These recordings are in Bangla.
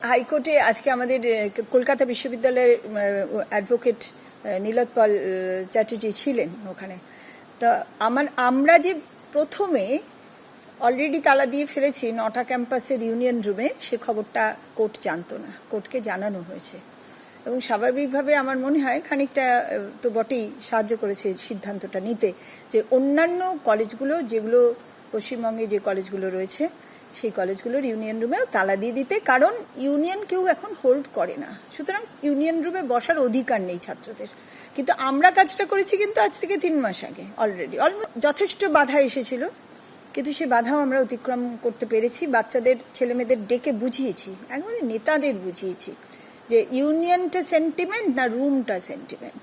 হাইকোর্টে আজকে আমাদের কলকাতা বিশ্ববিদ্যালয়ের অ্যাডভোকেট নীলোৎপল চ্যাটার্জি ছিলেন ওখানে। তা আমরা যে প্রথমে অলরেডি তালা দিয়ে ফেলেছি 9টা ক্যাম্পাসের ইউনিয়ন রুমে, সে খবরটা কোর্ট জানতো না, কোর্টকে জানানো হয়েছে এবং স্বাভাবিকভাবে আমার মনে হয় খানিকটা তো বটেই সাহায্য করেছে সিদ্ধান্তটা নিতে, যে অন্যান্য কলেজগুলো যেগুলো পশ্চিমবঙ্গে যে কলেজগুলো রয়েছে সেই কলেজগুলোর ইউনিয়ন রুমেও তালা দিয়ে দিতে, কারণ ইউনিয়ন কেউ এখন হোল্ড করে না, সুতরাং ইউনিয়ন রুমে বসার অধিকার নেই ছাত্রদের। কিন্তু আমরা কাজটা করেছি কিন্তু আজ থেকে 3 মাস আগে অলরেডি। যথেষ্ট বাধা এসেছিল, কিন্তু সে বাধাও আমরা অতিক্রম করতে পেরেছি। বাচ্চাদের ছেলেমেয়েদের ডেকে বুঝিয়েছি, একবারে নেতাদের বুঝিয়েছি যে ইউনিয়নটা সেন্টিমেন্ট না রুমটা সেন্টিমেন্ট।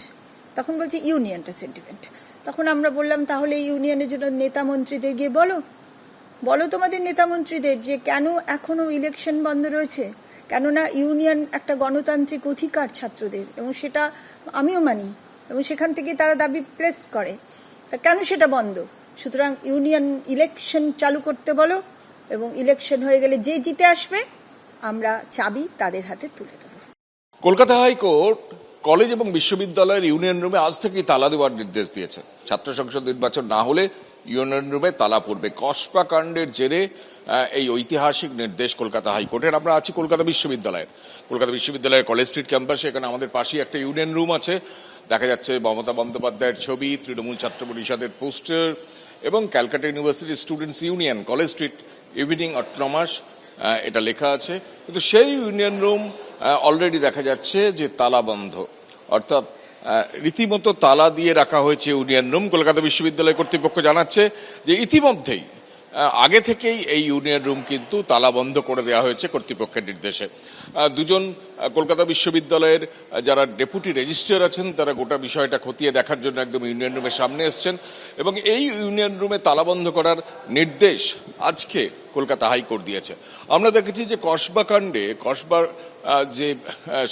তখন বলছে ইউনিয়নটা সেন্টিমেন্ট। তখন আমরা বললাম তাহলে ইউনিয়নের জন্য নেতা মন্ত্রীদের গিয়ে বলো তোমাদের নেতা মন্ত্রীদের যে কেন এখনো ইলেকশন বন্ধ রয়েছে, কেননা ইউনিয়ন একটা গণতান্ত্রিক অধিকার ছাত্রদের, এবং সেটা আমিও মানি, এবং সেখান থেকে তারা দাবি প্রেস করে, তা কেন সেটা বন্ধ? সুতরাং ইউনিয়ন ইলেকশন চালু করতে বলো, এবং ইলেকশন হয়ে গেলে যে জিতে আসবে আমরা চাবি তাদের হাতে তুলে দেবো। কলকাতা হাইকোর্ট কলেজ এবং বিশ্ববিদ্যালয়ের ইউনিয়ন রুমে আজ থেকেই তালা দেওয়ার নির্দেশ দিয়েছে। ছাত্র সংসদ নির্বাচন না হলে ইউনিয়ন রুমে তালা পড়বে। কসবা কাণ্ডের জেরে এই ঐতিহাসিক নির্দেশ কলকাতা হাইকোর্টের। আমরা আছি কলকাতা বিশ্ববিদ্যালয়ের কলেজ স্ট্রিট ক্যাম্পাসে। এখানে আমাদের পাশেই একটা ইউনিয়ন রুম আছে, দেখা যাচ্ছে মমতা বন্দ্যোপাধ্যায়ের ছবি, তৃণমূল ছাত্র পরিষদের পোস্টার এবং Calcutta university students union college street evening autonomous এটা লেখা আছে। কিন্তু সেই ইউনিয়ন রুম অলরেডি দেখা যাচ্ছে যে তালা বন্ধ, অর্থাৎ রীতিমতো তালা দিয়ে রাখা হয়েছে ইউনিয়ন রুম। কলকাতা বিশ্ববিদ্যালয় কর্তৃপক্ষ জানাচ্ছে যে ইতিমধ্যেই আগে থেকেই এই ইউনিয়ন রুম কিন্তু তালা বন্ধ করে দেওয়া হয়েছে কর্তৃপক্ষের নির্দেশে। দুজন কলকাতা বিশ্ববিদ্যালয়ের যারা ডেপুটি রেজিস্ট্রার আছেন তারা গোটা বিষয়টা খতিয়ে দেখার জন্য একদম ইউনিয়ন রুমের সামনে এসছেন, এবং এই ইউনিয়ন রুমে তালা বন্ধ করার নির্দেশ আজকে কলকাতা হাইকোর্ট দিয়েছে। আমরা দেখেছি যে কসবা কাণ্ডে কসবার যে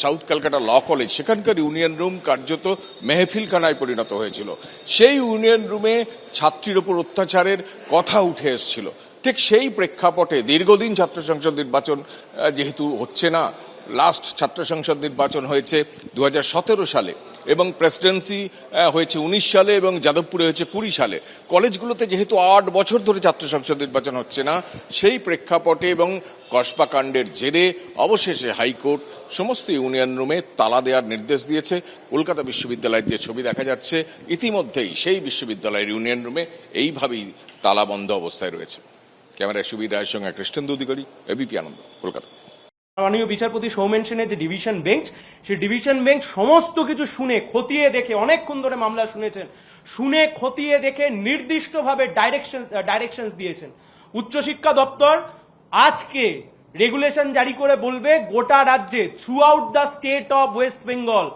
সাউথ ক্যালকাটা ল কলেজ সেখানকার ইউনিয়ন রুম কার্যত মেহফিলখানায় পরিণত হয়েছিল। সেই ইউনিয়ন রুমে ছাত্রীর ওপর অত্যাচারের কথা উঠে এসেছিল। ঠিক সেই প্রেক্ষাপটে দীর্ঘদিন ছাত্র সংসদ নির্বাচন যেহেতু হচ্ছে না, লাস্ট ছাত্র সংসদ নির্বাচন হয়েছে 2017 সালে এবং প্রেসিডেন্সি হয়েছে 19 সালে এবং যাদবপুরে হয়েছে 20 সালে। কলেজগুলোতে যেহেতু 8 বছর ধরে ছাত্র সংসদ নির্বাচন হচ্ছে না, সেই প্রেক্ষাপটে এবং কসবা কাণ্ডের জেরে অবশেষে হাইকোর্ট সমস্ত ইউনিয়ন রুমে তালা দেওয়ার নির্দেশ দিয়েছে। কলকাতা বিশ্ববিদ্যালয়ের যে ছবি দেখা যাচ্ছে ইতিমধ্যেই সেই বিশ্ববিদ্যালয়ের ইউনিয়ন রুমে এইভাবেই তালা বন্ধ অবস্থায় রয়েছে। ক্যামেরায় সুবীর রায়ের সঙ্গে কৃষ্ণেন্দু অধিকারী, এবিপি আনন্দ, কলকাতা। মাননীয় বিচারপতি সৌমেন সেনের যে ডিভিশন বেঞ্চ, সেই ডিভিশন বেঞ্চ সমস্ত কিছু শুনে খতিয়ে দেখে, অনেকক্ষণ ধরে মামলা শুনেছেন, শুনে খতিয়ে দেখে নির্দিষ্টভাবে ডাইরেকশনস দিয়েছেন। উচ্চশিক্ষা দপ্তর আজকে রেগুলেশন জারি করে বলবে গোটা রাজ্যে, through out the state of West Bengal,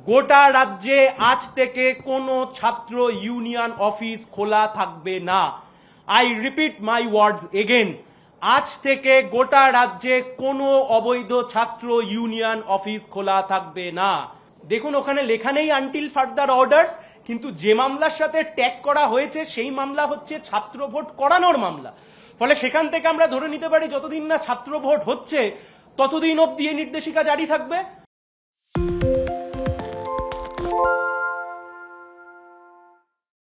গোটা রাজ্যে আজ থেকে কোনো ছাত্র ইউনিয়ন অফিস খোলা থাকবে না। I repeat my words again, আজ থেকে গোটা রাজ্যে কোনো অবৈধ ছাত্র ইউনিয়ন অফিস খোলা থাকবে না। দেখুন ওখানে লেখা নেই আনটিল ফার্দার অর্ডার্স, কিন্তু যে মামলার সাথে ট্যাগ করা হয়েছে সেই মামলা হচ্ছে ছাত্র ভোট করানোর মামলা। ফলে সেখান থেকে আমরা ধরে নিতে পারি যতদিন না ছাত্র ভোট হচ্ছে ততদিন অবধি এই নির্দেশিকা জারি থাকবে।